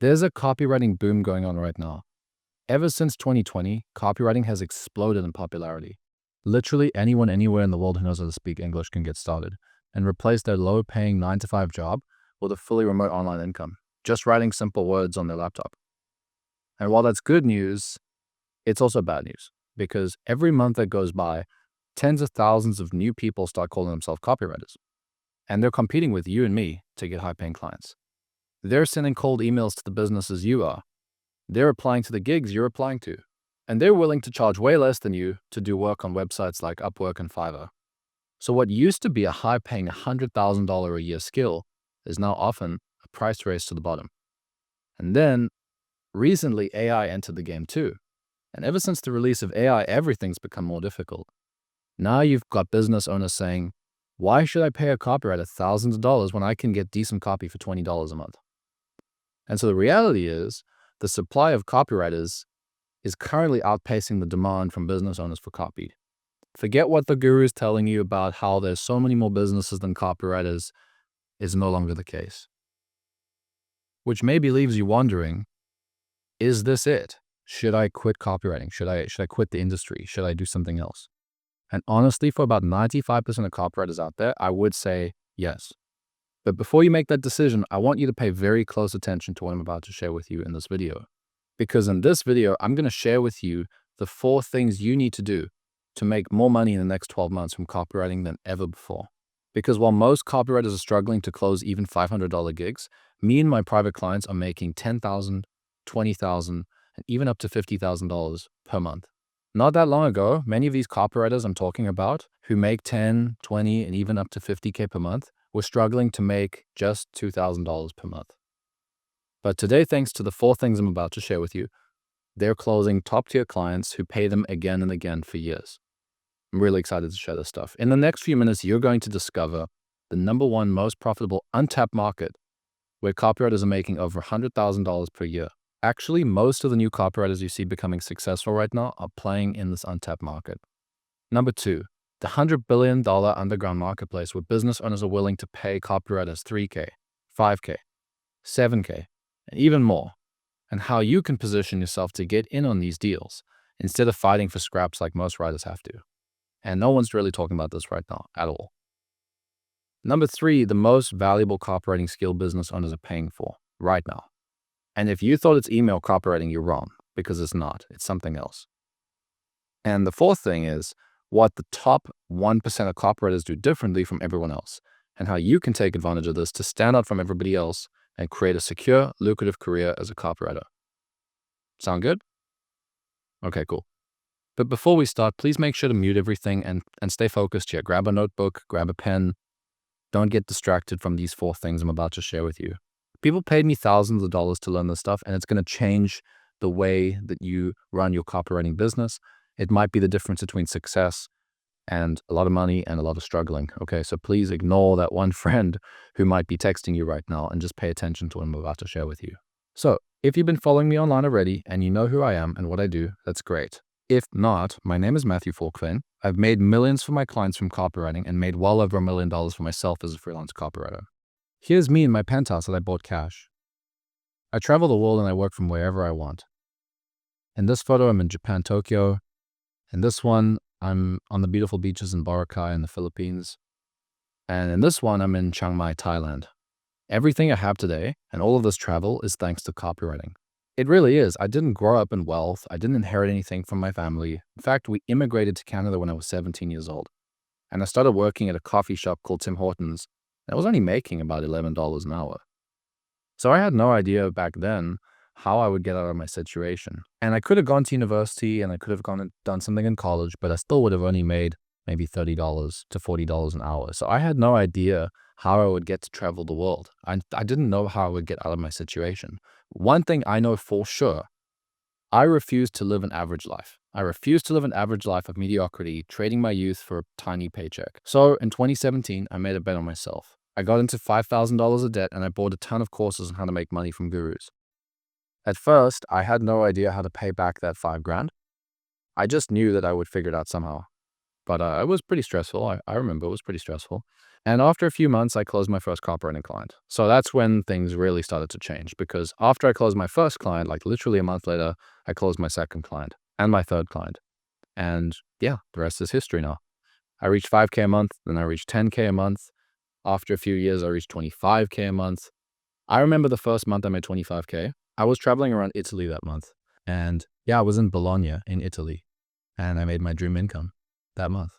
There's a copywriting boom going on right now. Ever since 2020, copywriting has exploded in popularity. Literally anyone anywhere in the world who knows how to speak English can get started and replace their low-paying 9-to-5 job with a fully remote online income, just writing simple words on their laptop. And while that's good news, it's also bad news because every month that goes by, tens of thousands of new people start calling themselves copywriters. And they're competing with you and me to get high-paying clients. They're sending cold emails to the businesses you are. They're applying to the gigs you're applying to. And they're willing to charge way less than you to do work on websites like Upwork and Fiverr. So what used to be a high-paying $100,000 a year skill is now often a price race to the bottom. And then, recently, AI entered the game too. And ever since the release of AI, everything's become more difficult. Now you've got business owners saying, why should I pay a copywriter thousands of dollars when I can get decent copy for $20 a month? And so the reality is, the supply of copywriters is currently outpacing the demand from business owners for copy. Forget what the guru is telling you about how there's so many more businesses than copywriters is no longer the case. Which maybe leaves you wondering, is this it? Should I quit copywriting? Should I quit the industry? Should I do something else? And honestly, for about 95% of copywriters out there, I would say yes. But before you make that decision, I want you to pay very close attention to what I'm about to share with you in this video. Because in this video, I'm going to share with you the 4 things you need to do to make more money in the next 12 months from copywriting than ever before. Because while most copywriters are struggling to close even $500 gigs, me and my private clients are making $10,000, $20,000, and even up to $50,000 per month. Not that long ago, many of these copywriters I'm talking about who make 10, 20, and even up to $50K per month were struggling to make just $2,000 per month. But today, thanks to the 4 things I'm about to share with you, they're closing top-tier clients who pay them again and again for years. I'm really excited to share this stuff. In the next few minutes, you're going to discover the #1 most profitable untapped market where copywriters are making over $100,000 per year. Actually, most of the new copywriters you see becoming successful right now are playing in this untapped market. #2, the $100 billion underground marketplace where business owners are willing to pay copywriters $3K, $5K, $7K, and even more, and how you can position yourself to get in on these deals instead of fighting for scraps like most writers have to. And no one's really talking about this right now at all. #3, the most valuable copywriting skill business owners are paying for right now. And if you thought it's email copywriting, you're wrong, because it's not. It's something else. And the 4th thing is what the top 1% of copywriters do differently from everyone else, and how you can take advantage of this to stand out from everybody else and create a secure, lucrative career as a copywriter. Sound good? Okay, cool. But before we start, please make sure to mute everything and stay focused here. Grab a notebook, grab a pen. Don't get distracted from these 4 things I'm about to share with you. People paid me thousands of dollars to learn this stuff, and it's going to change the way that you run your copywriting business. It might be the difference between success and a lot of money and a lot of struggling. Okay, so please ignore that one friend who might be texting you right now and just pay attention to what I'm about to share with you. So if you've been following me online already and you know who I am and what I do, that's great. If not, my name is Volkwyn. I've made millions for my clients from copywriting and made well over $1 million for myself as a freelance copywriter. Here's me in my penthouse that I bought cash. I travel the world and I work from wherever I want. In this photo, I'm in Japan, Tokyo. In this one, I'm on the beautiful beaches in Boracay in the Philippines. And in this one, I'm in Chiang Mai, Thailand. Everything I have today and all of this travel is thanks to copywriting. It really is. I didn't grow up in wealth. I didn't inherit anything from my family. In fact, we immigrated to Canada when I was 17 years old. And I started working at a coffee shop called Tim Hortons. And I was only making about $11 an hour. So I had no idea back then how I would get out of my situation. And I could have gone to university and I could have gone and done something in college, but I still would have only made maybe $30 to $40 an hour. So I had no idea how I would get to travel the world. I didn't know how I would get out of my situation. One thing I know for sure, I refuse to live an average life. I refuse to live an average life of mediocrity, trading my youth for a tiny paycheck. So in 2017, I made a bet on myself. I got into $5,000 of debt and I bought a ton of courses on how to make money from gurus. At first, I had no idea how to pay back that $5,000. I just knew that I would figure it out somehow. But it was pretty stressful. I remember it was pretty stressful. And after a few months, I closed my first copywriting client. So that's when things really started to change, because after I closed my first client, like literally a month later, I closed my second client and my third client. And yeah, the rest is history now. I reached 5K a month, then I reached 10K a month. After a few years, I reached 25K a month. I remember the first month I made 25K. I was traveling around Italy that month. And yeah, I was in Bologna in Italy, and I made my dream income that month.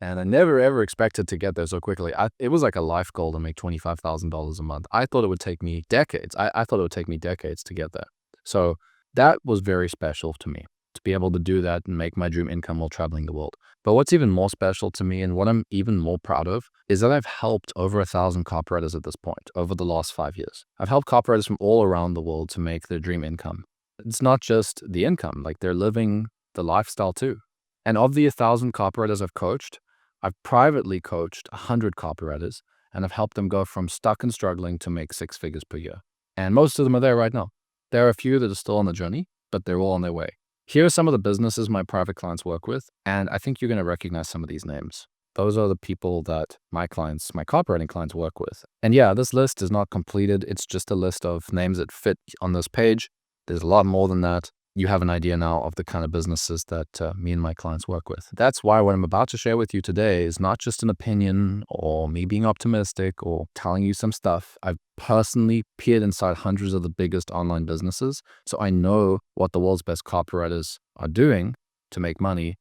And I never ever expected to get there so quickly. It was like a life goal to make $25,000 a month. I thought it would take me decades. I thought it would take me decades to get there. So that was very special to me, to be able to do that and make my dream income while traveling the world. But what's even more special to me, and what I'm even more proud of, is that I've helped over 1,000 copywriters at this point over the last 5 years. I've helped copywriters from all around the world to make their dream income. It's not just the income, like they're living the lifestyle too. And of the 1,000 copywriters I've coached, I've privately coached 100 copywriters, and I've helped them go from stuck and struggling to make 6 figures per year. And most of them are there right now. There are a few that are still on the journey, but they're all on their way. Here are some of the businesses my private clients work with, and I think you're going to recognize some of these names. Those are the people that my clients, my copywriting clients, work with. And yeah, this list is not completed. It's just a list of names that fit on this page. There's a lot more than that. You have an idea now of the kind of businesses that me and my clients work with. That's why what I'm about to share with you today is not just an opinion or me being optimistic or telling you some stuff. I've personally peered inside hundreds of the biggest online businesses, so I know what the world's best copywriters are doing to make money,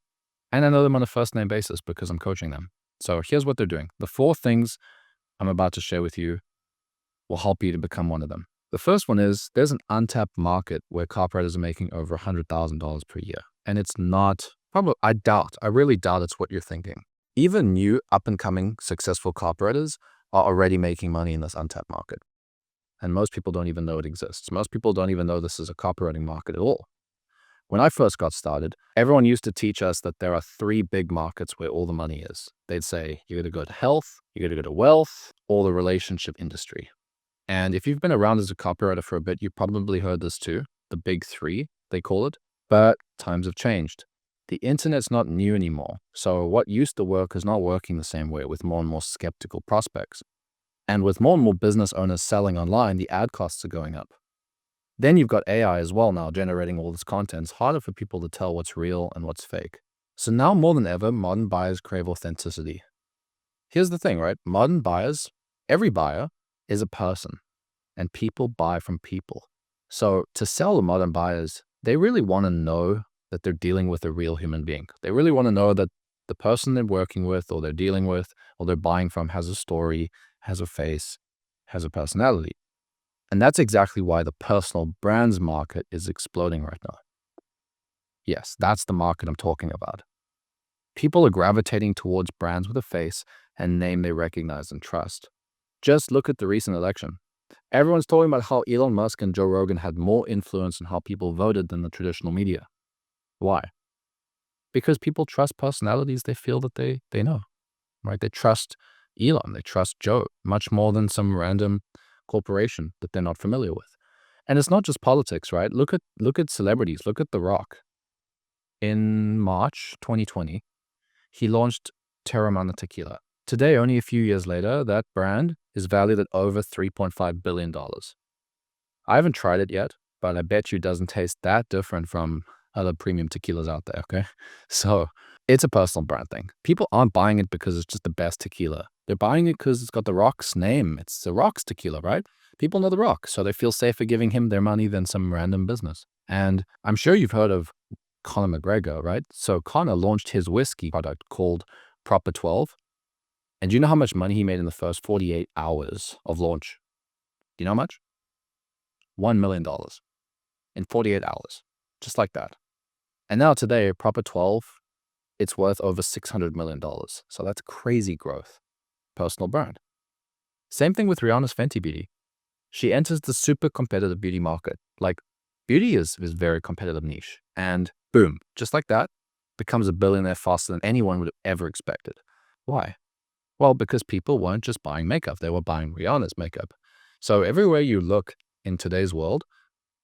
and I know them on a first-name basis because I'm coaching them. So here's what they're doing. The 4 things I'm about to share with you will help you to become one of them. The first one is there's an untapped market where copywriters are making over $100,000 per year. And it's not, probably, I really doubt it's what you're thinking. Even new up and coming successful copywriters are already making money in this untapped market. And most people don't even know it exists. Most people don't even know this is a copywriting market at all. When I first got started, everyone used to teach us that there are 3 big markets where all the money is. They'd say, you got to go to health, you got to go to wealth, or the relationship industry. And if you've been around as a copywriter for a bit, you've probably heard this too, the big 3, they call it. But times have changed. The internet's not new anymore. So what used to work is not working the same way with more and more skeptical prospects. And with more and more business owners selling online, the ad costs are going up. Then you've got AI as well now generating all this content. It's harder for people to tell what's real and what's fake. So now more than ever, modern buyers crave authenticity. Here's the thing, right? Modern buyers, every buyer, is a person, and people buy from people. So to sell to modern buyers, they really want to know that they're dealing with a real human being. They really want to know that the person they're working with or they're dealing with or they're buying from has a story, has a face, has a personality. And that's exactly why the personal brands market is exploding right now. Yes, that's the market I'm talking about. People are gravitating towards brands with a face and name they recognize and trust. Just look at the recent election. Everyone's talking about how Elon Musk and Joe Rogan had more influence on how people voted than the traditional media. Why? Because people trust personalities they feel that they know, right? They trust Elon, they trust Joe much more than some random corporation that they're not familiar with. And it's not just politics, right? Look at celebrities. Look at The Rock. In March 2020, he launched Terramana Tequila. Today, only a few years later, that brand is valued at over $3.5 billion. I haven't tried it yet, but I bet you it doesn't taste that different from other premium tequilas out there, okay? So it's a personal brand thing. People aren't buying it because it's just the best tequila. They're buying it because it's got The Rock's name. It's The Rock's tequila, right? People know The Rock, so they feel safer giving him their money than some random business. And I'm sure you've heard of Conor McGregor, right? So Conor launched his whiskey product called Proper 12. And do you know how much money he made in the first 48 hours of launch? Do you know how much? $1 million in 48 hours, just like that. And now today, Proper 12, it's worth over $600 million. So that's crazy growth. Personal brand. Same thing with Rihanna's Fenty Beauty. She enters the super competitive beauty market. Like, beauty is very competitive niche. And boom, just like that, becomes a billionaire faster than anyone would have ever expected. Why? Well, because people weren't just buying makeup, they were buying Rihanna's makeup. So everywhere you look in today's world,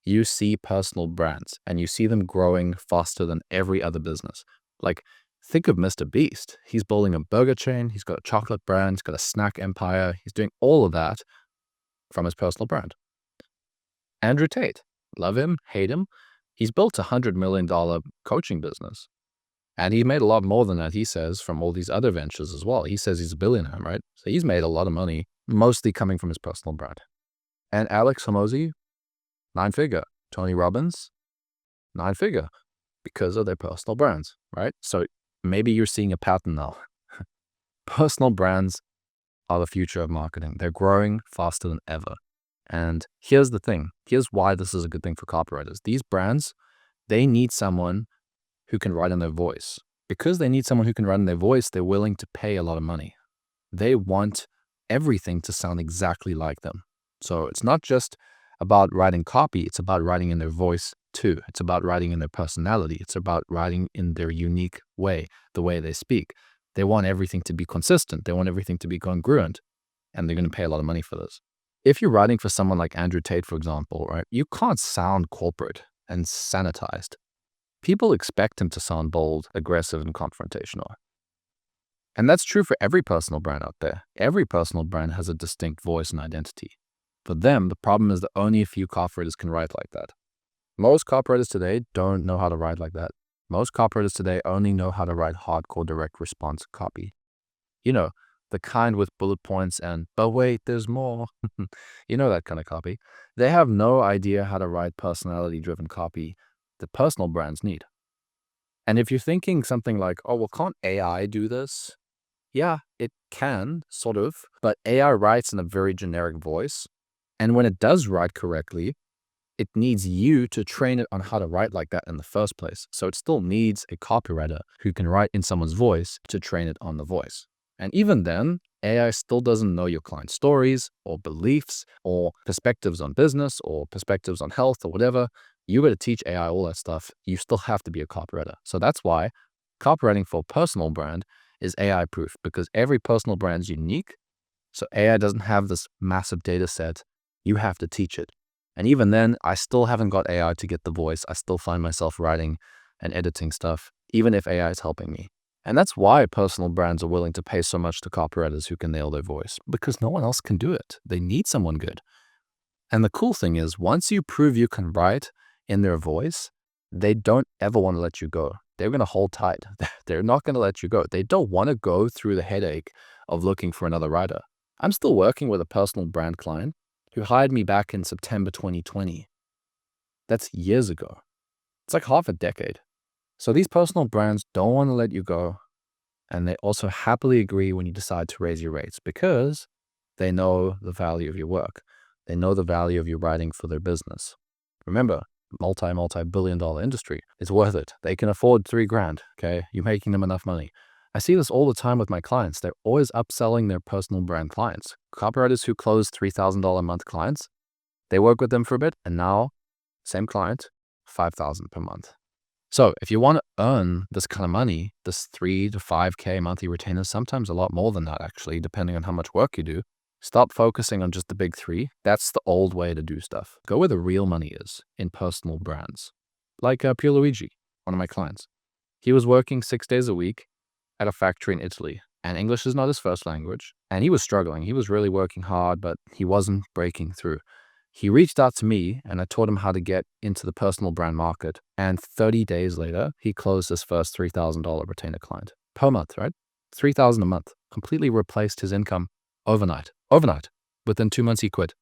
you see personal brands and you see them growing faster than every other business. Like Think of Mr. Beast. He's building a burger chain. He's got a chocolate brand. He's got a snack empire. He's doing all of that from his personal brand. Andrew Tate, love him, hate him. He's built a $100 million coaching business. And he made a lot more than that, he says, from all these other ventures as well. He says he's a billionaire, right? So he's made a lot of money, mostly coming from his personal brand. And Alex Hormozi, 9-figure. Tony Robbins, 9-figure, because of their personal brands, right? So maybe you're seeing a pattern now. Personal brands are the future of marketing. They're growing faster than ever. And here's the thing. Here's why this is a good thing for copywriters. These brands, they need someone who can write in their voice. Because they need someone who can write in their voice, they're willing to pay a lot of money. They want everything to sound exactly like them. So it's not just about writing copy, it's about writing in their voice too. It's about writing in their personality. It's about writing in their unique way, the way they speak. They want everything to be consistent. They want everything to be congruent. And they're going to pay a lot of money for this. If you're writing for someone like Andrew Tate, for example, right, you can't sound corporate and sanitized. People expect him to sound bold, aggressive, and confrontational. And that's true for every personal brand out there. Every personal brand has a distinct voice and identity. For them, the problem is that only a few copywriters can write like that. Most copywriters today don't know how to write like that. Most copywriters today only know how to write hardcore direct response copy. You know, the kind with bullet points and, but wait, there's more. You know that kind of copy. They have no idea how to write personality-driven copy that personal brands need. And if you're thinking something like, oh, well, can't AI do this? Yeah, it can, sort of, but AI writes in a very generic voice. And when it does write correctly, it needs you to train it on how to write like that in the first place. So it still needs a copywriter who can write in someone's voice to train it on the voice. And even then, AI still doesn't know your client's stories or beliefs or perspectives on business or perspectives on health or whatever. You got to teach AI all that stuff. You still have to be a copywriter. So that's why copywriting for a personal brand is AI proof, because every personal brand is unique. So AI doesn't have this massive data set. You have to teach it. And even then, I still haven't got AI to get the voice. I still find myself writing and editing stuff, even if AI is helping me. And that's why personal brands are willing to pay so much to copywriters who can nail their voice, because no one else can do it. They need someone good. And the cool thing is, once you prove you can write in their voice, they don't ever want to let you go. They're going to hold tight. They're not going to let you go. They don't want to go through the headache of looking for another writer. I'm still working with a personal brand client who hired me back in September 2020. That's years ago. It's like half a decade. So these personal brands don't want to let you go. And they also happily agree when you decide to raise your rates, because they know the value of your work. They know the value of your writing for their business. Remember, multi-billion dollar industry. It's worth it. They can afford $3,000. Okay. You're making them enough money. I see this all the time with my clients. They're always upselling their personal brand clients. Copywriters who close $3,000 a month clients, they work with them for a bit, and now, same client, $5,000 per month. So if you want to earn this kind of money, this 3 to 5K monthly retainer, sometimes a lot more than that actually, depending on how much work you do, stop focusing on just the big three. That's the old way to do stuff. Go where the real money is in personal brands. Like Pierluigi, one of my clients. He was working 6 days a week at a factory in Italy, and English is not his first language. And he was struggling. He was really working hard, but he wasn't breaking through. He reached out to me, and I taught him how to get into the personal brand market. And 30 days later, he closed his first $3,000 retainer client per month, right? $3,000 a month. Completely replaced his income overnight. Within 2 months, he quit.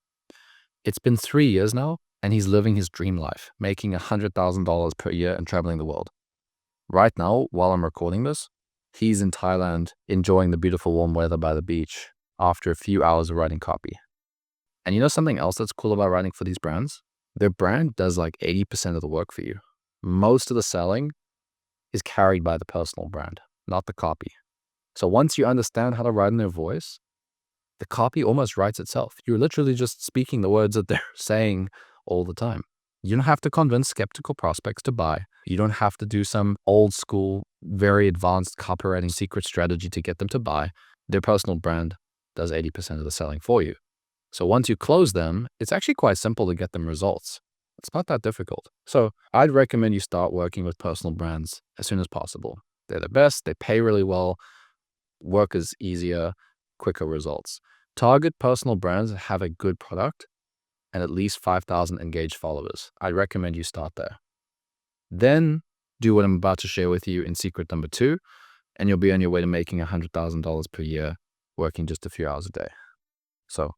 It's been 3 years now, and he's living his dream life, making $100,000 per year and traveling the world. Right now, while I'm recording this, he's in Thailand enjoying the beautiful warm weather by the beach after a few hours of writing copy. And you know something else that's cool about writing for these brands? Their brand does like 80% of the work for you. Most of the selling is carried by the personal brand, not the copy. So once you understand how to write in their voice, the copy almost writes itself. You're literally just speaking the words that they're saying all the time. You don't have to convince skeptical prospects to buy. You don't have to do some old school, very advanced copywriting secret strategy to get them to buy. Their personal brand does 80% of the selling for you. So once you close them, it's actually quite simple to get them results. It's not that difficult. So I'd recommend you start working with personal brands as soon as possible. They're the best. They pay really well. Work is easier, quicker results. Target personal brands that have a good product and at least 5,000 engaged followers. I recommend you start there. Then do what I'm about to share with you in secret number 2, and you'll be on your way to making $100,000 per year working just a few hours a day. So,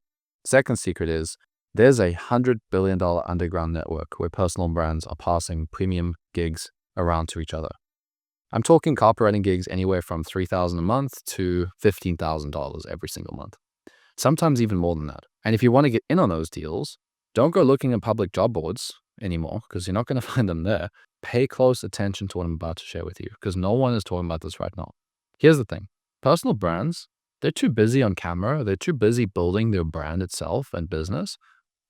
second secret is there's a $100 billion underground network where personal brands are passing premium gigs around to each other. I'm talking copywriting gigs anywhere from $3,000 a month to $15,000 every single month. Sometimes even more than that. And if you want to get in on those deals, don't go looking at public job boards anymore because you're not going to find them there. Pay close attention to what I'm about to share with you because no one is talking about this right now. Here's the thing. Personal brands, they're too busy on camera. They're too busy building their brand itself and business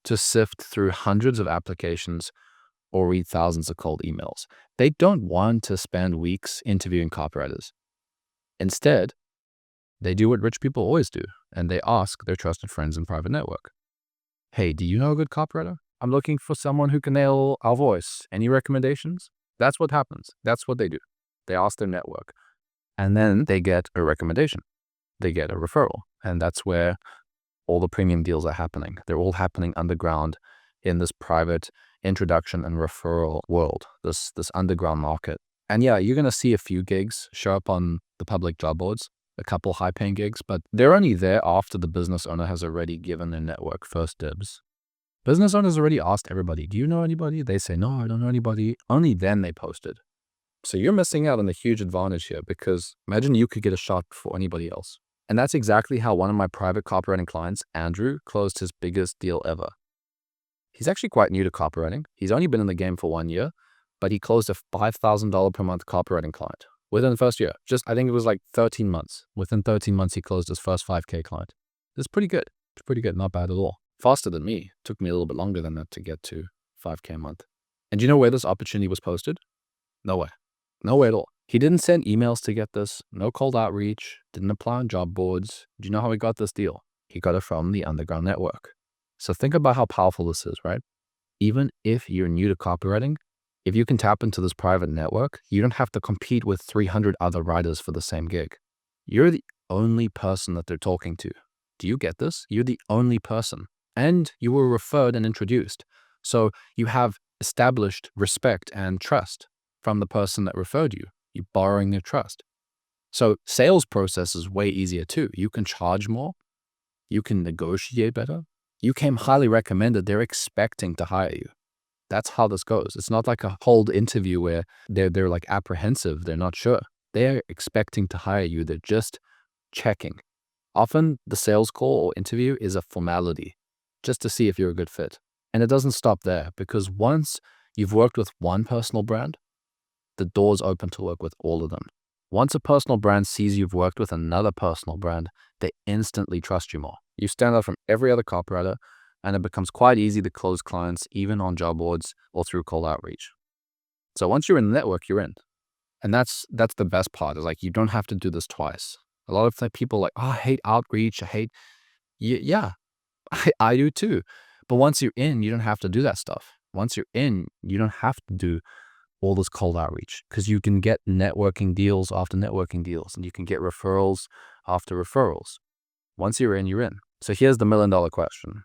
to sift through hundreds of applications or read thousands of cold emails. They don't want to spend weeks interviewing copywriters. Instead, they do what rich people always do, and they ask their trusted friends in private network. Hey, do you know a good copywriter? I'm looking for someone who can nail our voice. Any recommendations? That's what happens. That's what they do. They ask their network, and then they get a recommendation. They get a referral, and that's where all the premium deals are happening. They're all happening underground in this private introduction and referral world, this underground market. And yeah, you're going to see a few gigs show up on the public job boards, a couple high-paying gigs, but they're only there after the business owner has already given their network first dibs. Business owners already asked everybody, do you know anybody? They say, no, I don't know anybody. Only then they posted. So you're missing out on a huge advantage here because imagine you could get a shot before anybody else. And that's exactly how one of my private copywriting clients, Andrew, closed his biggest deal ever. He's actually quite new to copywriting. He's only been in the game for 1 year, but he closed a $5,000 per month copywriting client within the first year. I think it was like 13 months. Within 13 months, he closed his first 5K client. It's pretty good. It's pretty good. Not bad at all. Faster than me. Took me a little bit longer than that to get to 5K a month. And do you know where this opportunity was posted? Nowhere. Nowhere at all. He didn't send emails to get this. No cold outreach. Didn't apply on job boards. Do you know how he got this deal? He got it from the underground network. So think about how powerful this is, right? Even if you're new to copywriting, if you can tap into this private network, you don't have to compete with 300 other writers for the same gig. You're the only person that they're talking to. Do you get this? You're the only person. And you were referred and introduced. So you have established respect and trust from the person that referred you. You're borrowing their trust. So sales process is way easier too. You can charge more. You can negotiate better. You came highly recommended. They're expecting to hire you. That's how this goes. It's not like a cold interview where they're like apprehensive. They're not sure. They're expecting to hire you. They're just checking. Often the sales call or interview is a formality just to see if you're a good fit. And it doesn't stop there because once you've worked with one personal brand, the door's open to work with all of them. Once a personal brand sees you've worked with another personal brand, they instantly trust you more. You stand out from every other copywriter, and it becomes quite easy to close clients even on job boards or through cold outreach. So once you're in the network, you're in. And that's the best part is like you don't have to do this twice. A lot of people are like, oh, I hate outreach. Yeah, I do too. But once you're in, you don't have to do that stuff. Once you're in, you don't have to do all this cold outreach because you can get networking deals after networking deals and you can get referrals after referrals. Once you're in, you're in. So here's the $1 million question.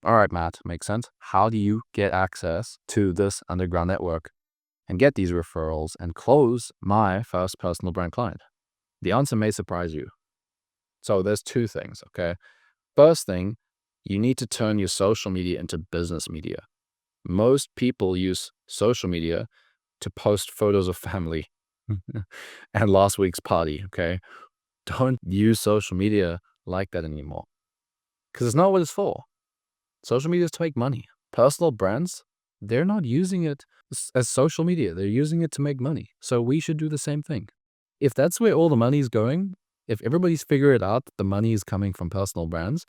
All right, Matt, makes sense. How do you get access to this underground network and get these referrals and close my first personal brand client? The answer may surprise you. So there's 2 things, okay? First thing, you need to turn your social media into business media. Most people use social media to post photos of family and last week's party, okay? Don't use social media like that anymore because it's not what it's for. Social media is to make money. Personal brands, they're not using it as social media. They're using it to make money. So we should do the same thing. If that's where all the money is going, if everybody's figured out that the money is coming from personal brands,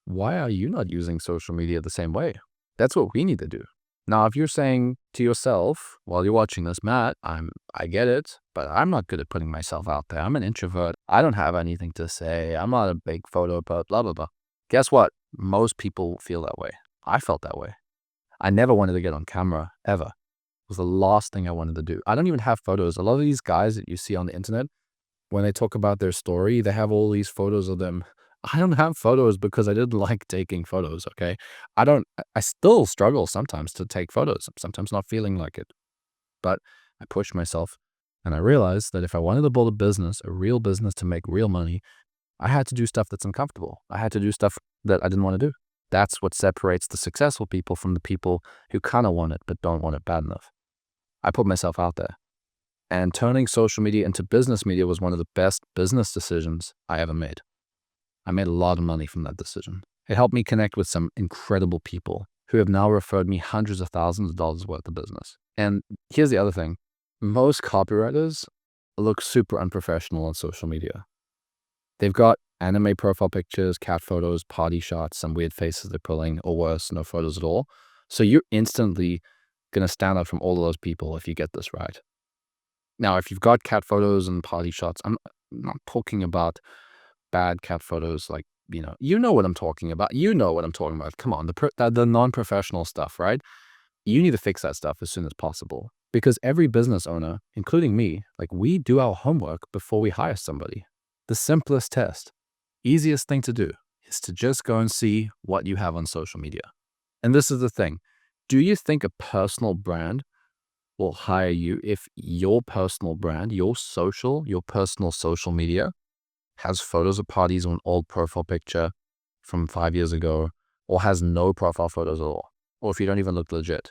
why are you not using social media the same way? That's what we need to do. Now, if you're saying to yourself while you're watching this, Matt, I get it, but I'm not good at putting myself out there. I'm an introvert. I don't have anything to say. I'm not a big photo, but blah, blah, blah. Guess what? Most people feel that way. I felt that way. I never wanted to get on camera, ever. was the last thing I wanted to do. I don't even have photos. A lot of these guys that you see on the internet, when they talk about their story, they have all these photos of them. I don't have photos because I didn't like taking photos, okay? I still struggle sometimes to take photos. I'm sometimes not feeling like it. But I pushed myself and I realized that if I wanted to build a business, a real business to make real money, I had to do stuff that's uncomfortable. I had to do stuff that I didn't want to do. That's what separates the successful people from the people who kind of want it but don't want it bad enough. I put myself out there. And turning social media into business media was one of the best business decisions I ever made. I made a lot of money from that decision. It helped me connect with some incredible people who have now referred me hundreds of thousands of dollars worth of business. And here's the other thing. Most copywriters look super unprofessional on social media. They've got anime profile pictures, cat photos, party shots, some weird faces they're pulling, or worse, no photos at all. So you're instantly going to stand out from all of those people if you get this right. Now, if you've got cat photos and party shots, I'm not talking about bad cat photos like, you know what I'm talking about. You know what I'm talking about. Come on, the non-professional stuff, right? You need to fix that stuff as soon as possible. Because every business owner, including me, like we do our homework before we hire somebody. The simplest test, easiest thing to do is to just go and see what you have on social media. And this is the thing. Do you think a personal brand will hire you if your personal brand, your personal social media has photos of parties or an old profile picture from 5 years ago, or has no profile photos at all, or if you don't even look legit?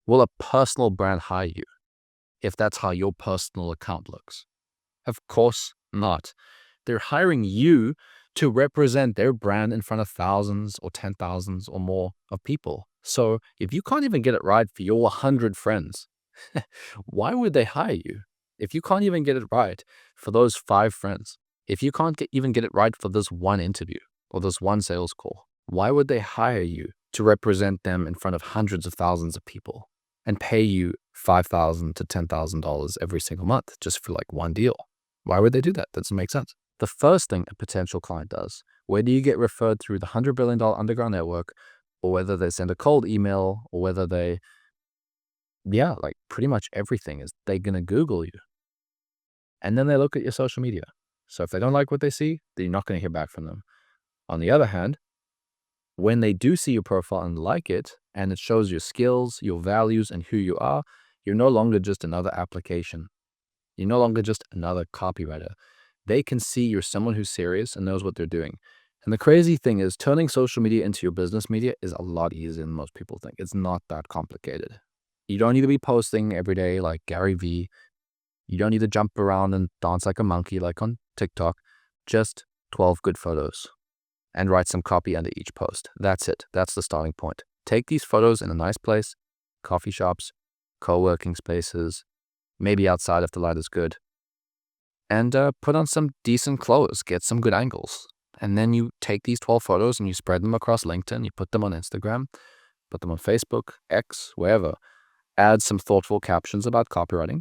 Will a personal brand hire you if that's how your personal account looks? Of course not. They're hiring you to represent their brand in front of thousands or 10,000s or more of people. So if you can't even get it right for your 100 friends, why would they hire you? If you can't even get it right for those 5 friends, if you can't even get it right for this one interview or this one sales call, why would they hire you to represent them in front of hundreds of thousands of people and pay you $5,000 to $10,000 every single month just for like one deal? Why would they do that? That doesn't make sense. The first thing a potential client does, whether you get referred through the $100 billion underground network, or whether they send a cold email, or whether they, like pretty much everything, is they're going to Google you. And then they look at your social media. So if they don't like what they see, then you're not going to hear back from them. On the other hand, when they do see your profile and like it, and it shows your skills, your values, and who you are, you're no longer just another application. You're no longer just another copywriter. They can see you're someone who's serious and knows what they're doing. And the crazy thing is, turning social media into your business media is a lot easier than most people think. It's not that complicated. You don't need to be posting every day like Gary Vee. You don't need to jump around and dance like a monkey like on TikTok. Just 12 good photos and write some copy under each post. That's it. That's the starting point. Take these photos in a nice place, coffee shops, co-working spaces, maybe outside if the light is good, and put on some decent clothes, get some good angles. And then you take these 12 photos and you spread them across LinkedIn, you put them on Instagram, put them on Facebook, X, wherever. Add some thoughtful captions about copywriting,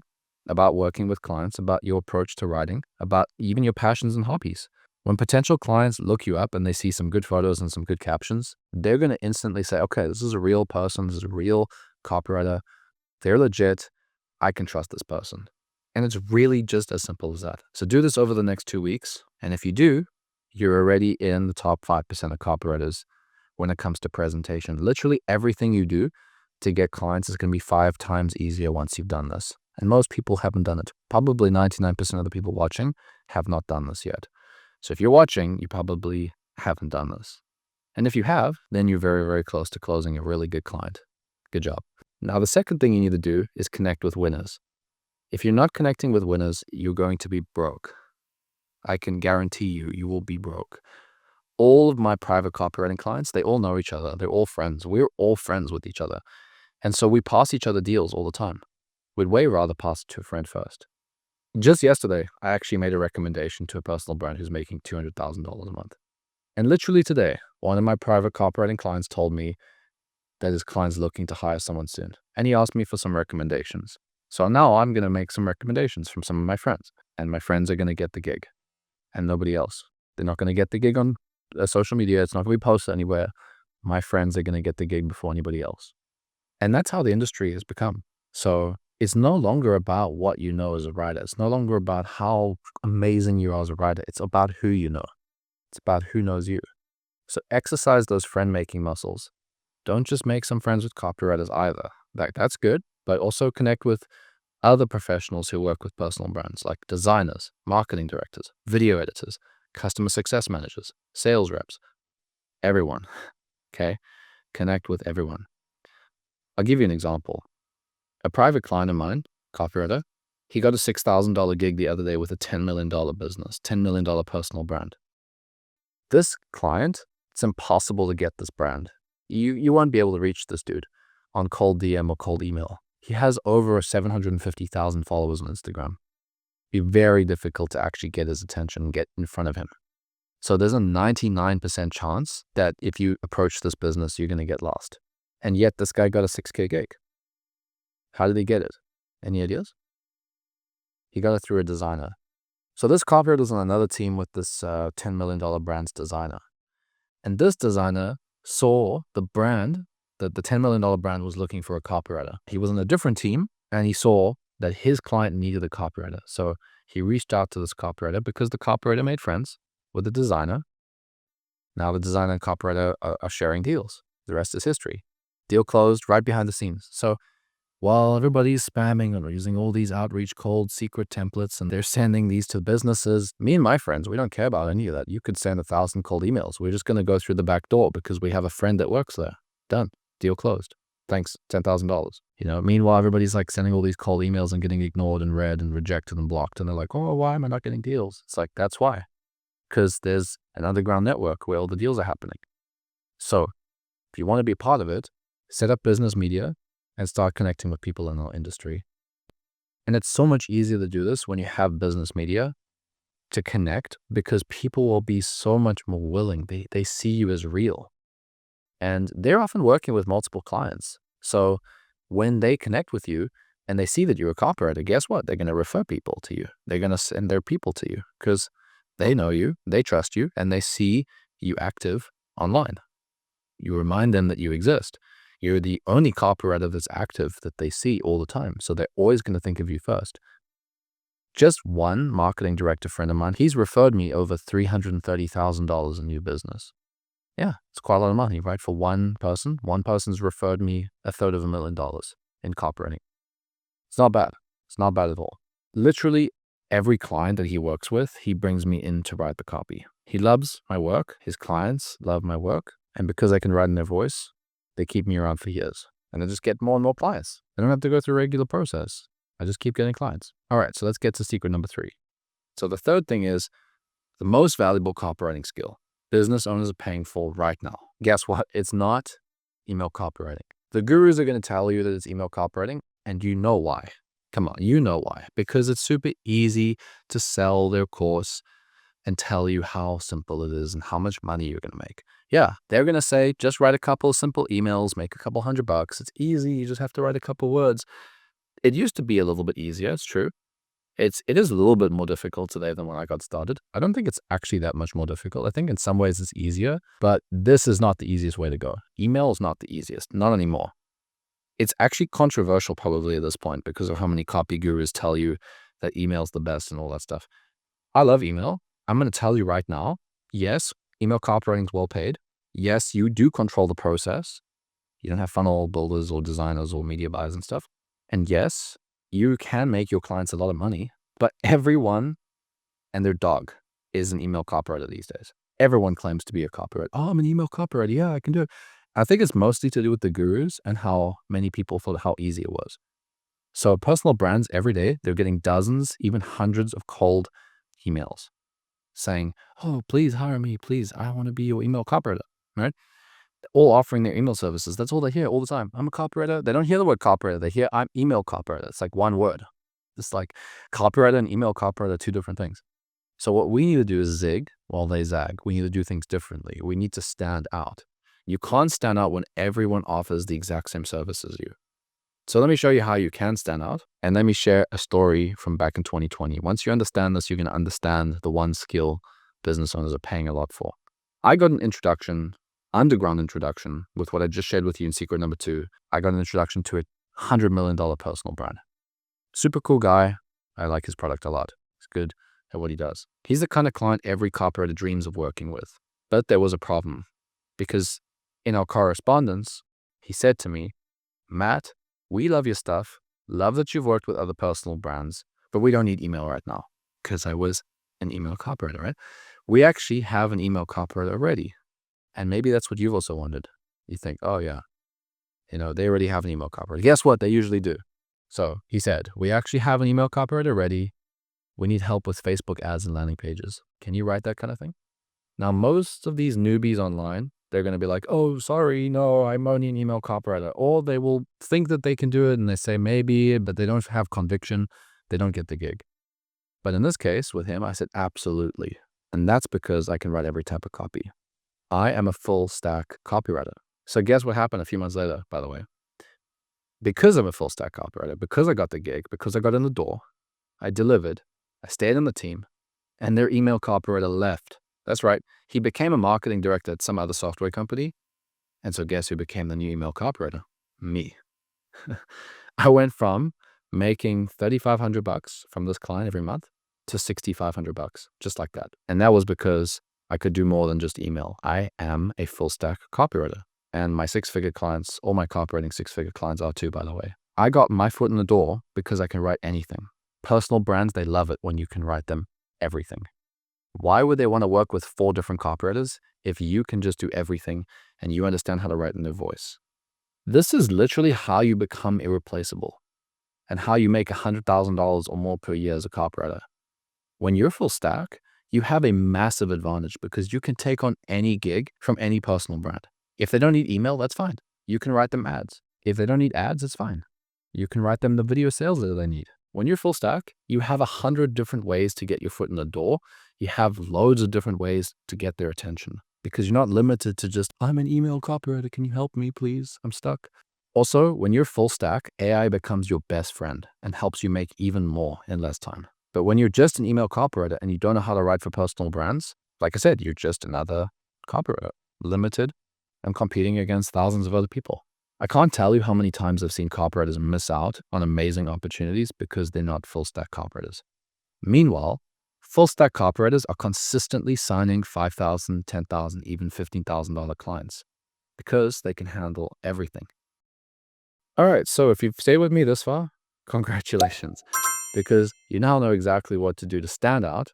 about working with clients, about your approach to writing, about even your passions and hobbies. When potential clients look you up and they see some good photos and some good captions, they're going to instantly say, okay, this is a real person, this is a real copywriter, they're legit, I can trust this person. And it's really just as simple as that. So do this over the next 2 weeks. And if you do, you're already in the top 5% of copywriters when it comes to presentation. Literally everything you do to get clients is going to be 5 times easier once you've done this. And most people haven't done it. Probably 99% of the people watching have not done this yet. So if you're watching, you probably haven't done this. And if you have, then you're very, very close to closing a really good client. Good job. Now, the second thing you need to do is connect with winners. If you're not connecting with winners, you're going to be broke. I can guarantee you, you will be broke. All of my private copywriting clients, they all know each other. They're all friends. We're all friends with each other. And so we pass each other deals all the time. We'd way rather pass it to a friend first. Just yesterday, I actually made a recommendation to a personal brand who's making $200,000 a month. And literally today, one of my private copywriting clients told me that his client's looking to hire someone soon. And he asked me for some recommendations. So now I'm going to make some recommendations from some of my friends. And my friends are going to get the gig. And nobody else. They're not going to get the gig on social media. It's not going to be posted anywhere. My friends are going to get the gig before anybody else. And that's how the industry has become. So it's no longer about what you know as a writer. It's no longer about how amazing you are as a writer. It's about who you know. It's about who knows you. So exercise those friend-making muscles. Don't just make some friends with copywriters either. That's good, but also connect with other professionals who work with personal brands like designers, marketing directors, video editors, customer success managers, sales reps, everyone. Okay? Connect with everyone. I'll give you an example. A private client of mine, copywriter, he got a $6,000 gig the other day with a $10 million business, $10 million personal brand. This client, it's impossible to get this brand. You won't be able to reach this dude on cold DM or cold email. He has over 750,000 followers on Instagram. It'd be very difficult to actually get his attention and get in front of him. So there's a 99% chance that if you approach this business, you're going to get lost. And yet this guy got a 6K gig. How did he get it? Any ideas? He got it through a designer. So this copywriter was on another team with this $10 million brand's designer. And this designer saw the brand, that the $10 million brand was looking for a copywriter. He was on a different team and he saw that his client needed a copywriter. So he reached out to this copywriter because the copywriter made friends with the designer. Now the designer and copywriter are sharing deals. The rest is history. Deal closed right behind the scenes. So while everybody's spamming and using all these outreach cold secret templates and they're sending these to businesses, me and my friends, we don't care about any of that. You could send 1,000 cold emails. We're just going to go through the back door because we have a friend that works there. Done. Deal closed. Thanks. $10,000. Meanwhile, everybody's like sending all these cold emails and getting ignored and read and rejected and blocked. And they're like, oh, why am I not getting deals? It's like, that's why. Because there's an underground network where all the deals are happening. So if you want to be a part of it, set up business media and start connecting with people in our industry. And it's so much easier to do this when you have business media to connect because people will be so much more willing. They see you as real. And they're often working with multiple clients. So when they connect with you and they see that you're a copywriter, guess what? They're going to refer people to you. They're going to send their people to you because they know you, they trust you, and they see you active online. You remind them that you exist. You're the only copywriter that's active that they see all the time. So they're always going to think of you first. Just one marketing director friend of mine, he's referred me over $330,000 in new business. Yeah, it's quite a lot of money, right? For one person. One person's referred me $250,000 in copywriting. It's not bad. It's not bad at all. Literally every client that he works with, he brings me in to write the copy. He loves my work. His clients love my work. And because I can write in their voice, they keep me around for years. And I just get more and more clients. I don't have to go through a regular process. I just keep getting clients. All right, so let's get to secret number 3. So the third thing is the most valuable copywriting skill business owners are paying for right now. Guess what? It's not email copywriting. The gurus are going to tell you that it's email copywriting, and you know why. Come on, you know why. Because it's super easy to sell their course and tell you how simple it is and how much money you're going to make. Yeah, they're going to say, just write a couple of simple emails, make a couple $100. It's easy. You just have to write a couple words. It used to be a little bit easier. It's true. It is a little bit more difficult today than when I got started. I don't think it's actually that much more difficult. I think in some ways it's easier, but this is not the easiest way to go. Email is not the easiest, not anymore. It's actually controversial probably at this point because of how many copy gurus tell you that email is the best and all that stuff. I love email. I'm going to tell you right now, yes, email copywriting is well paid. Yes, you do control the process. You don't have funnel builders or designers or media buyers and stuff. And yes, you can make your clients a lot of money, but everyone and their dog is an email copywriter these days. Everyone claims to be a copywriter. Oh, I'm an email copywriter. Yeah, I can do it. I think it's mostly to do with the gurus and how many people thought how easy it was. So personal brands every day, they're getting dozens, even hundreds of cold emails saying, oh, please hire me. Please, I want to be your email copywriter, right? All offering their email services. That's all they hear all the time. I'm a copywriter. They don't hear the word copywriter. They hear I'm email copywriter. It's like one word. It's like copywriter and email copywriter are two different things. So what we need to do is zig while they zag. We need to do things differently. We need to stand out. You can't stand out when everyone offers the exact same service as you. So let me show you how you can stand out. And let me share a story from back in 2020. Once you understand this, you're going to understand the one skill business owners are paying a lot for. I got an introduction, underground introduction, with what I just shared with you in secret number 2. I got an introduction to $100 million personal brand. Super cool guy. I like his product a lot. He's good at what he does. He's the kind of client every copywriter dreams of working with. But there was a problem because in our correspondence, he said to me, Matt, we love your stuff. Love that you've worked with other personal brands, but we don't need email right now, because I was an email copywriter, right? We actually have an email copywriter already. And maybe that's what you've also wanted. You think, oh yeah, they already have an email copywriter. Guess what? They usually do. So he said, we actually have an email copywriter ready. We need help with Facebook ads and landing pages. Can you write that kind of thing? Now, most of these newbies online, they're going to be like, oh, sorry, no, I'm only an email copywriter. Or they will think that they can do it and they say maybe, but they don't have conviction. They don't get the gig. But in this case with him, I said absolutely. And that's because I can write every type of copy. I am a full-stack copywriter. So guess what happened a few months later, by the way? Because I'm a full-stack copywriter, because I got the gig, because I got in the door, I delivered, I stayed on the team, and their email copywriter left. That's right. He became a marketing director at some other software company. And so guess who became the new email copywriter? Me. I went from making $3,500 from this client every month to $6,500, just like that. And that was because I could do more than just email. I am a full stack copywriter. And my six-figure clients, all my copywriting six-figure clients are too, by the way. I got my foot in the door because I can write anything. Personal brands, they love it when you can write them everything. Why would they want to work with 4 different copywriters if you can just do everything and you understand how to write in their voice? This is literally how you become irreplaceable and how you make $100,000 or more per year as a copywriter. When you're full stack, you have a massive advantage because you can take on any gig from any personal brand. If they don't need email, that's fine. You can write them ads. If they don't need ads, it's fine. You can write them the video sales that they need. When you're full stack, you have 100 different ways to get your foot in the door. You have loads of different ways to get their attention because you're not limited to just, I'm an email copywriter. Can you help me, please? I'm stuck. Also, when you're full stack, AI becomes your best friend and helps you make even more in less time. But when you're just an email copywriter and you don't know how to write for personal brands, like I said, you're just another copywriter, limited and competing against thousands of other people. I can't tell you how many times I've seen copywriters miss out on amazing opportunities because they're not full stack copywriters. Meanwhile, full stack copywriters are consistently signing $5,000, $10,000, even $15,000 clients because they can handle everything. All right, so if you've stayed with me this far, congratulations, because you now know exactly what to do to stand out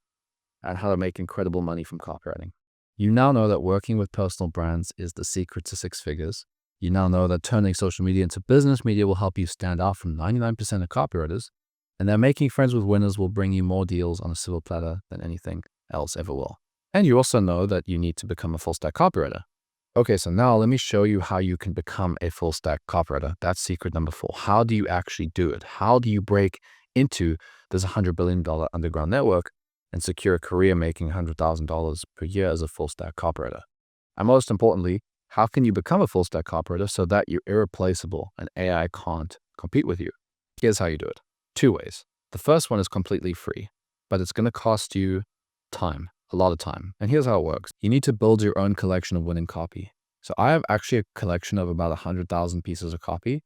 and how to make incredible money from copywriting. You now know that working with personal brands is the secret to 6 figures. You now know that turning social media into business media will help you stand out from 99% of copywriters, and that making friends with winners will bring you more deals on a silver platter than anything else ever will. And you also know that you need to become a full stack copywriter. Okay, so now let me show you how you can become a full stack copywriter. That's secret number 4. How do you actually do it? How do you break into this $100 billion underground network and secure a career making $100,000 per year as a full stack copywriter? And most importantly, how can you become a full stack copywriter so that you're irreplaceable and AI can't compete with you? Here's how you do it. 2 ways. The first one is completely free, but it's going to cost you time, a lot of time. And here's how it works. You need to build your own collection of winning copy. So I have actually a collection of about 100,000 pieces of copy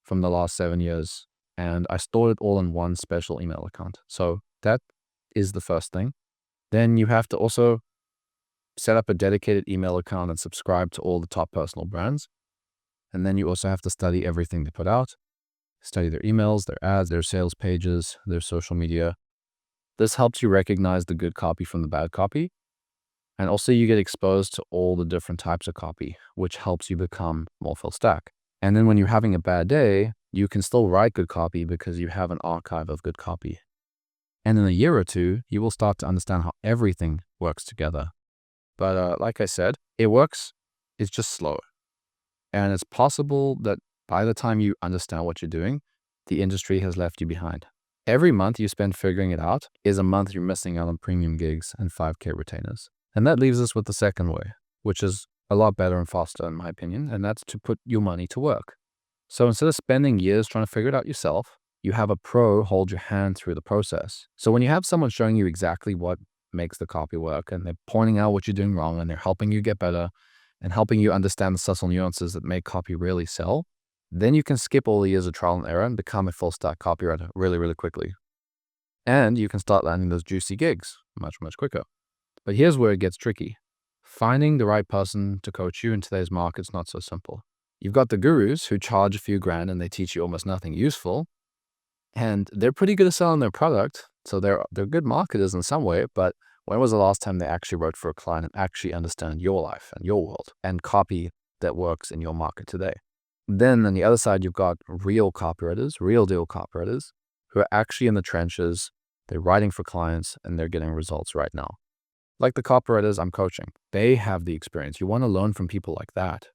from the last 7 years, and I stored it all in one special email account. So that is the first thing. Then you have to also set up a dedicated email account and subscribe to all the top personal brands. And then you also have to study everything they put out, study their emails, their ads, their sales pages, their social media. This helps you recognize the good copy from the bad copy. And also you get exposed to all the different types of copy, which helps you become more full stack. And then when you're having a bad day, you can still write good copy because you have an archive of good copy. And in a year or 2, you will start to understand how everything works together. But like I said, it works. It's just slow. And it's possible that by the time you understand what you're doing, the industry has left you behind. Every month you spend figuring it out is a month you're missing out on premium gigs and 5K retainers. And that leaves us with the second way, which is a lot better and faster in my opinion, and that's to put your money to work. So instead of spending years trying to figure it out yourself, you have a pro hold your hand through the process. So when you have someone showing you exactly what makes the copy work and they're pointing out what you're doing wrong and they're helping you get better and helping you understand the subtle nuances that make copy really sell, Then you can skip all the years of trial and error and become a full-stack copywriter really, really quickly. And you can start landing those juicy gigs much, much quicker. But here's where it gets tricky. Finding the right person to coach you in today's market is not so simple. You've got the gurus who charge a few grand and they teach you almost nothing useful. And they're pretty good at selling their product. So they're good marketers in some way, but when was the last time they actually wrote for a client and actually understand your life and your world and copy that works in your market today? Then on the other side, you've got real copywriters, real deal copywriters who are actually in the trenches. They're writing for clients and they're getting results right now. Like the copywriters I'm coaching, they have the experience. You want to learn from people like that.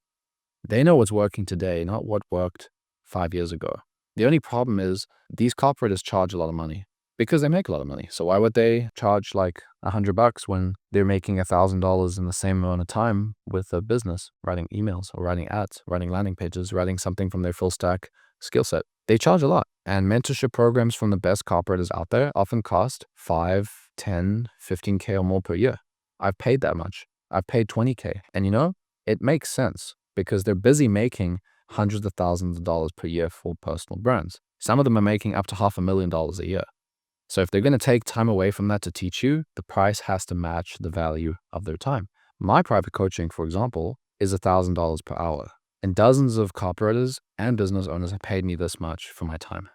They know what's working today, not what worked 5 years ago. The only problem is these copywriters charge a lot of money because they make a lot of money. So why would they charge like $100 when they're making $1,000 in the same amount of time with a business, writing emails or writing ads, writing landing pages, writing something from their full stack skill set? They charge a lot. And mentorship programs from the best copywriters out there often cost 5, 10, 15K or more per year. I've paid that much. I've paid 20K. And it makes sense because they're busy making hundreds of thousands of dollars per year for personal brands. Some of them are making up to $500,000 a year. So if they're going to take time away from that to teach you, the price has to match the value of their time. My private coaching, for example, is $1,000 per hour. And dozens of copywriters and business owners have paid me this much for my time.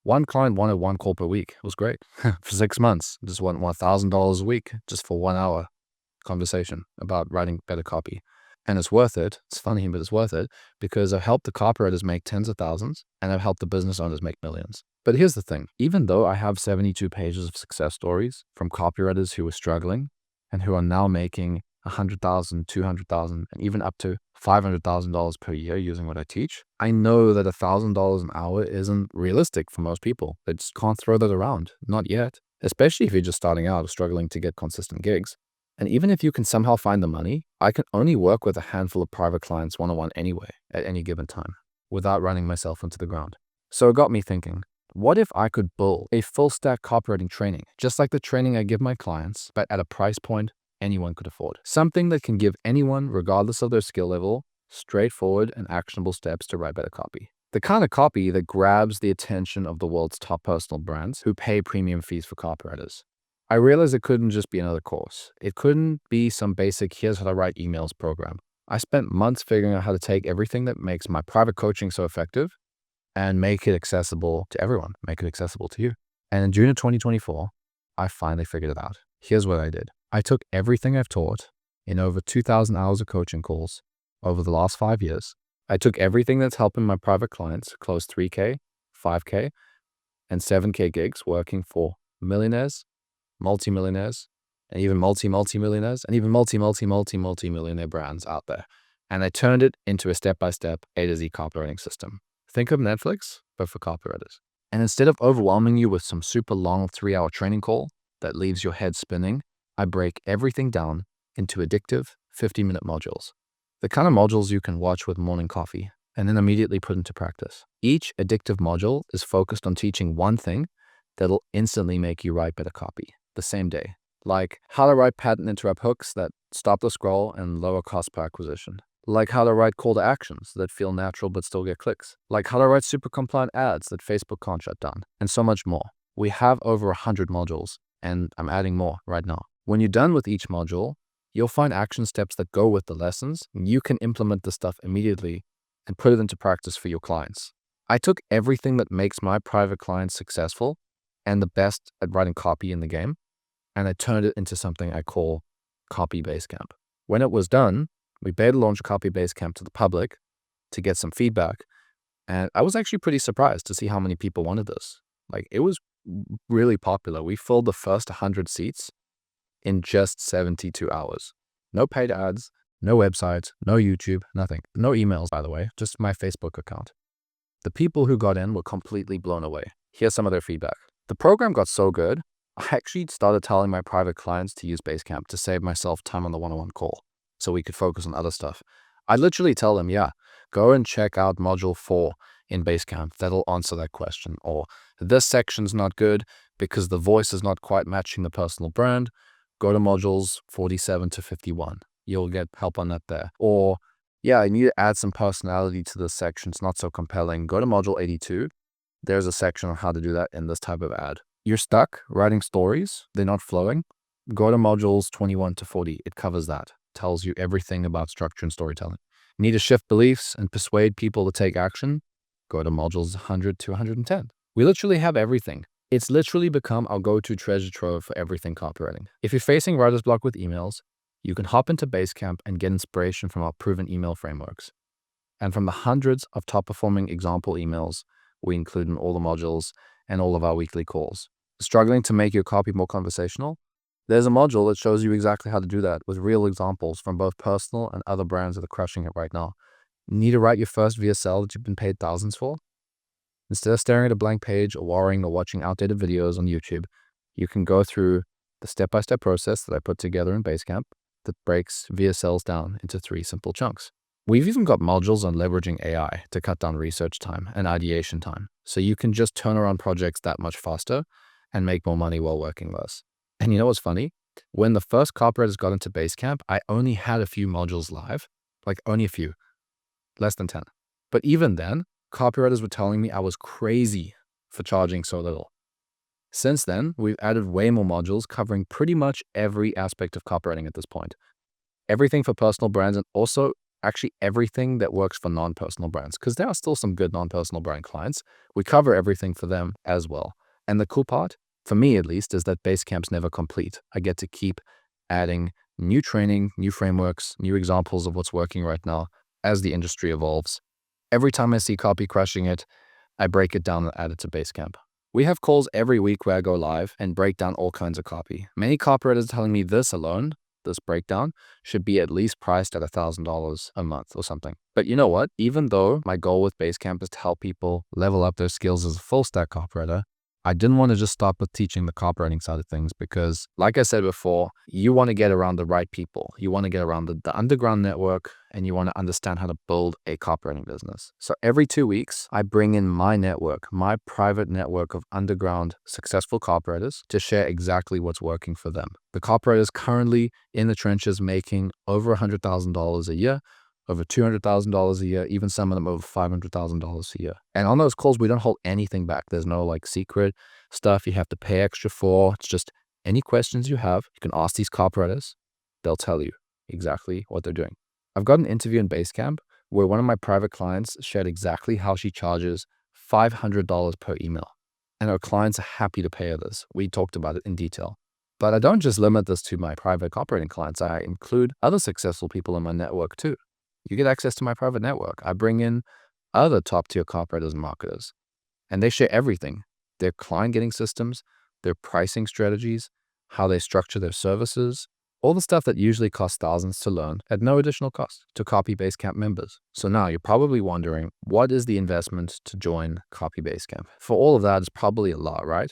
One client wanted 1 call per week. It was great. For 6 months, just want $1,000 a week just for 1 hour conversation about writing better copy. And it's worth it. It's funny, but it's worth it because I've helped the copywriters make tens of thousands and I've helped the business owners make millions. But here's the thing. Even though I have 72 pages of success stories from copywriters who were struggling and who are now making $100,000, $200,000, and even up to $500,000 per year using what I teach, I know that $1,000 an hour isn't realistic for most people. They just can't throw that around. Not yet. Especially if you're just starting out or struggling to get consistent gigs. And even if you can somehow find the money, I can only work with a handful of private clients one-on-one anyway at any given time without running myself into the ground. So it got me thinking, what if I could build a full-stack copywriting training, just like the training I give my clients, but at a price point anyone could afford? Something that can give anyone, regardless of their skill level, straightforward and actionable steps to write better copy. The kind of copy that grabs the attention of the world's top personal brands who pay premium fees for copywriters. I realized it couldn't just be another course. It couldn't be some basic, here's how to write emails program. I spent months figuring out how to take everything that makes my private coaching so effective and make it accessible to everyone, make it accessible to you. And in June of 2024, I finally figured it out. Here's what I did. I took everything I've taught in over 2,000 hours of coaching calls over the last 5 years. I took everything that's helping my private clients close 3K, 5K, and 7K gigs working for millionaires, multi-millionaires, and even multi-millionaires, and even multi-millionaire brands out there. And I turned it into a step-by-step A to Z copywriting system. Think of Netflix, but for copywriters. And instead of overwhelming you with some super long 3-hour training call that leaves your head spinning, I break everything down into addictive 50-minute modules. The kind of modules you can watch with morning coffee and then immediately put into practice. Each addictive module is focused on teaching one thing that'll instantly make you write better copy the same day. Like how to write pattern interrupt hooks that stop the scroll and lower cost per acquisition. Like how to write call to actions that feel natural but still get clicks. Like how to write super compliant ads that Facebook can't shut down. And so much more. We have over 100 modules and I'm adding more right now. When you're done with each module, you'll find action steps that go with the lessons. And you can implement the stuff immediately and put it into practice for your clients. I took everything that makes my private clients successful and the best at writing copy in the game, and I turned it into something I call Copy Basecamp. When it was done, we beta launched Copy Basecamp to the public to get some feedback, and I was actually pretty surprised to see how many people wanted this. Like, it was really popular. We filled the first 100 seats in just 72 hours. No paid ads, no websites, no YouTube, nothing. No emails, by the way, just my Facebook account. The people who got in were completely blown away. Here's some of their feedback. The program got so good, I actually started telling my private clients to use Basecamp to save myself time on the one-on-one call so we could focus on other stuff. I literally tell them, yeah, go and check out module 4 in Basecamp. That'll answer that question. Or this section's not good because the voice is not quite matching the personal brand. Go to modules 47 to 51. You'll get help on that there. Or yeah, I need to add some personality to this section. It's not so compelling. Go to module 82. There's a section on how to do that in this type of ad. You're stuck writing stories. They're not flowing. Go to modules 21 to 40. It covers that. Tells you everything about structure and storytelling. Need to shift beliefs and persuade people to take action? Go to modules 100 to 110. We literally have everything. It's literally become our go-to treasure trove for everything copywriting. If you're facing writer's block with emails, you can hop into Basecamp and get inspiration from our proven email frameworks. And from the hundreds of top-performing example emails we include in all the modules and all of our weekly calls. Struggling to make your copy more conversational? There's a module that shows you exactly how to do that with real examples from both personal and other brands that are crushing it right now. Need to write your first VSL that you've been paid thousands for? Instead of staring at a blank page or worrying or watching outdated videos on YouTube, you can go through the step-by-step process that I put together in Basecamp that breaks VSLs down into 3 simple chunks. We've even got modules on leveraging AI to cut down research time and ideation time, so you can just turn around projects that much faster and make more money while working less. And you know what's funny? When the first copywriters got into Basecamp, I only had a few modules live, like only a few, less than 10. But even then, copywriters were telling me I was crazy for charging so little. Since then, we've added way more modules covering pretty much every aspect of copywriting at this point. Everything for personal brands and also actually everything that works for non-personal brands, because there are still some good non-personal brand clients. We cover everything for them as well. And the cool part, for me at least, is that Basecamp's never complete. I get to keep adding new training, new frameworks, new examples of what's working right now as the industry evolves. Every time I see copy crushing it, I break it down and add it to Basecamp. We have calls every week where I go live and break down all kinds of copy. Many copywriters are telling me this alone, this breakdown, should be at least priced at $1,000 a month or something. But you know what? Even though my goal with Basecamp is to help people level up their skills as a full-stack copywriter, I didn't want to just stop with teaching the copywriting side of things because, like I said before, you want to get around the right people. You want to get around the underground network, and you want to understand how to build a copywriting business. So every 2 weeks, I bring in my network, my private network of underground successful copywriters to share exactly what's working for them. The copywriters currently in the trenches making over $100,000 a year, over $200,000 a year, even some of them over $500,000 a year. And on those calls, we don't hold anything back. There's no like secret stuff you have to pay extra for. It's just any questions you have, you can ask these copywriters. They'll tell you exactly what they're doing. I've got an interview in Basecamp where one of my private clients shared exactly how she charges $500 per email. And her clients are happy to pay her this. We talked about it in detail. But I don't just limit this to my private copywriting clients. I include other successful people in my network too. You get access to my private network. I bring in other top-tier copywriters and marketers, and they share everything: their client-getting systems, their pricing strategies, how they structure their services, all the stuff that usually costs thousands to learn at no additional cost to Copy Basecamp members. So now you're probably wondering, what is the investment to join Copy Basecamp? For all of that, it's probably a lot, right?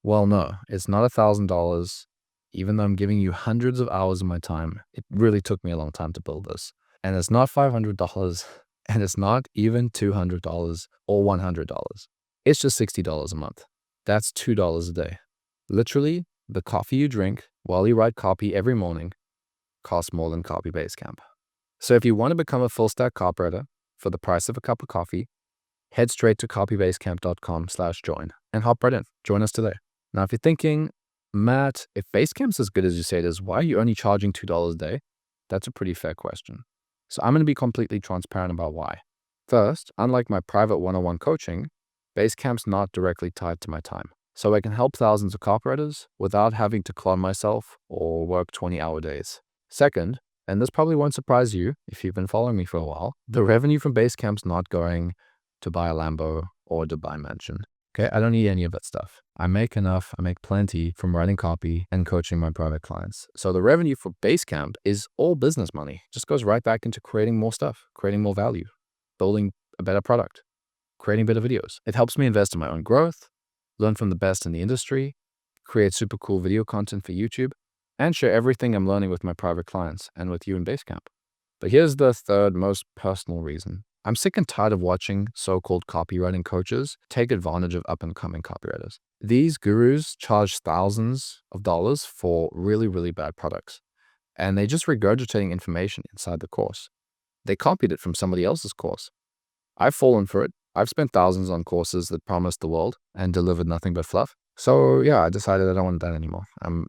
Well, no, it's not $1,000. Even though I'm giving you hundreds of hours of my time, it really took me a long time to build this. And it's not $500, and it's not even $200 or $100. It's just $60 a month. That's $2 a day. Literally, the coffee you drink while you write copy every morning costs more than Copy Basecamp. So if you want to become a full-stack copywriter for the price of a cup of coffee, head straight to copybasecamp.com/join and hop right in. Join us today. Now, if you're thinking, Matt, if Basecamp's as good as you say it is, why are you only charging $2 a day? That's a pretty fair question. So I'm going to be completely transparent about why. First, unlike my private one-on-one coaching, Basecamp's not directly tied to my time. So I can help thousands of copywriters without having to clone myself or work 20-hour days. Second, and this probably won't surprise you if you've been following me for a while, the revenue from Basecamp's not going to buy a Lambo or a Dubai mansion. Okay, I don't need any of that stuff. I make enough, I make plenty from writing copy and coaching my private clients. So the revenue for Basecamp is all business money. Just goes right back into creating more stuff, creating more value, building a better product, creating better videos. It helps me invest in my own growth, learn from the best in the industry, create super cool video content for YouTube, and share everything I'm learning with my private clients and with you in Basecamp. But here's the third most personal reason. I'm sick and tired of watching so-called copywriting coaches take advantage of up-and-coming copywriters. These gurus charge thousands of dollars for really, really bad products, and they're just regurgitating information inside the course. They copied it from somebody else's course. I've fallen for it. I've spent thousands on courses that promised the world and delivered nothing but fluff. So yeah, I decided I don't want that anymore. I'm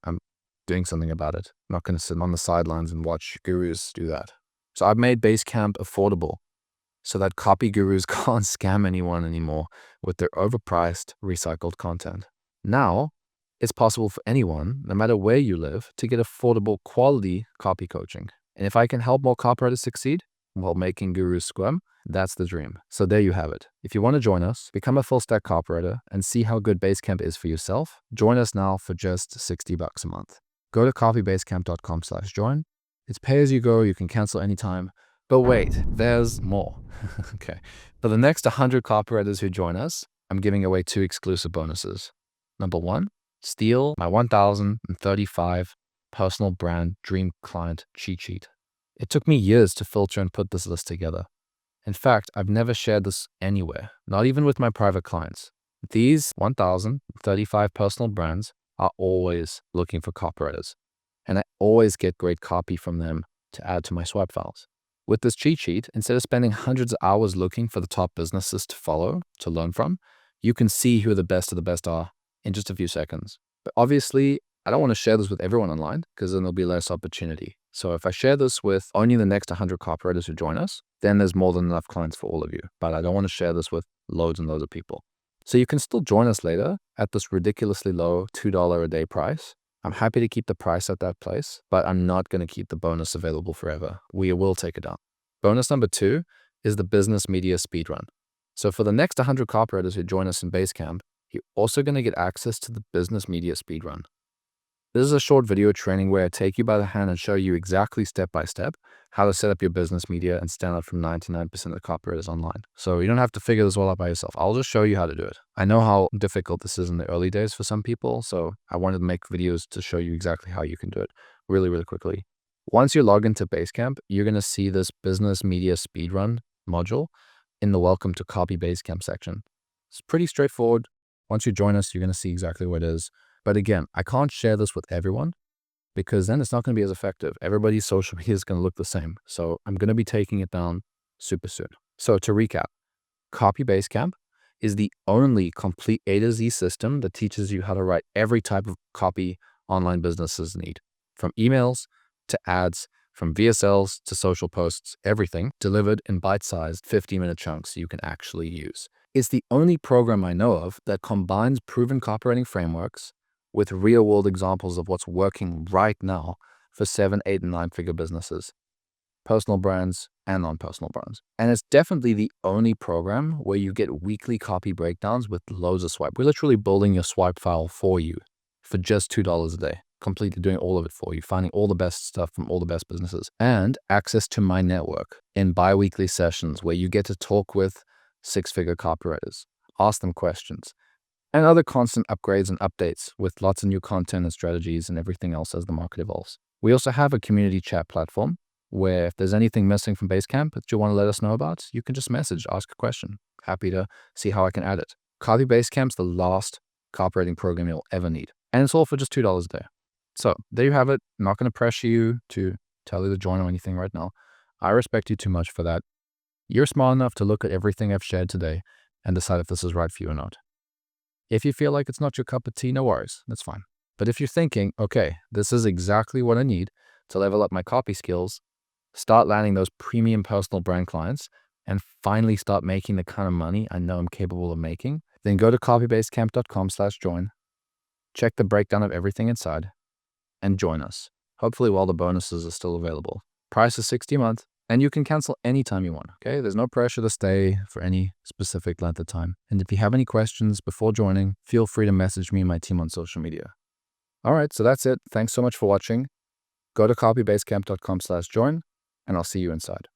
doing something about it. I'm not going to sit on the sidelines and watch gurus do that. So I've made Basecamp affordable so that copy gurus can't scam anyone anymore with their overpriced, recycled content. Now, it's possible for anyone, no matter where you live, to get affordable, quality copy coaching. And if I can help more copywriters succeed while making gurus squirm, that's the dream. So there you have it. If you want to join us, become a full-stack copywriter and see how good Basecamp is for yourself, join us now for just $60 a month. Go to copybasecamp.com/join. It's pay as you go. You can cancel anytime. But wait, there's more. Okay. For the next 100 copywriters who join us, I'm giving away 2 exclusive bonuses. Number 1, steal my 1035 personal brand dream client cheat sheet. It took me years to filter and put this list together. In fact, I've never shared this anywhere, not even with my private clients. These 1035 personal brands are always looking for copywriters, and I always get great copy from them to add to my swipe files. With this cheat sheet, instead of spending hundreds of hours looking for the top businesses to follow, to learn from, you can see who the best of the best are in just a few seconds. But obviously, I don't want to share this with everyone online because then there'll be less opportunity. So if I share this with only the next 100 copywriters who join us, then there's more than enough clients for all of you. But I don't want to share this with loads and loads of people. So you can still join us later at this ridiculously low $2 a day price. I'm happy to keep the price at that place, but I'm not going to keep the bonus available forever. We will take it down. Bonus number 2 is the business media speedrun. So for the next 100 copywriters who join us in Basecamp, you're also going to get access to the business media speedrun. This is a short video training where I take you by the hand and show you exactly step by step how to set up your business media and stand out from 99% of the copywriters online. So you don't have to figure this all out by yourself. I'll just show you how to do it. I know how difficult this is in the early days for some people, so I wanted to make videos to show you exactly how you can do it really, really quickly. Once you log into Basecamp, you're going to see this business media speedrun module in the Welcome to Copy Basecamp section. It's pretty straightforward. Once you join us, you're going to see exactly what it is. But again, I can't share this with everyone because then it's not going to be as effective. Everybody's social media is going to look the same. So I'm going to be taking it down super soon. So to recap, Copy Basecamp is the only complete A to Z system that teaches you how to write every type of copy online businesses need. From emails to ads, from VSLs to social posts, everything delivered in bite-sized 50-minute chunks you can actually use. It's the only program I know of that combines proven copywriting frameworks with real-world examples of what's working right now for 7, 8, and 9-figure businesses, personal brands and non-personal brands. And it's definitely the only program where you get weekly copy breakdowns with loads of swipe. We're literally building your swipe file for you for just $2 a day, completely doing all of it for you, finding all the best stuff from all the best businesses, and access to my network in bi-weekly sessions where you get to talk with 6-figure copywriters, ask them questions, and other constant upgrades and updates with lots of new content and strategies and everything else as the market evolves. We also have a community chat platform where if there's anything missing from Basecamp that you want to let us know about, you can just message, ask a question. Happy to see how I can add it. Copy Basecamp's the last copywriting program you'll ever need. And it's all for just $2 a day. So there you have it. I'm not going to pressure you to tell you to join or anything right now. I respect you too much for that. You're smart enough to look at everything I've shared today and decide if this is right for you or not. If you feel like it's not your cup of tea, no worries, that's fine. But if you're thinking, okay, this is exactly what I need to level up my copy skills, start landing those premium personal brand clients, and finally start making the kind of money I know I'm capable of making, then go to copybasecamp.com/join, check the breakdown of everything inside, and join us. Hopefully while the bonuses are still available. Price is $60 a month, and you can cancel anytime you want, okay? There's no pressure to stay for any specific length of time. And if you have any questions before joining, feel free to message me and my team on social media. All right, so that's it. Thanks so much for watching. Go to copybasecamp.com/join, and I'll see you inside.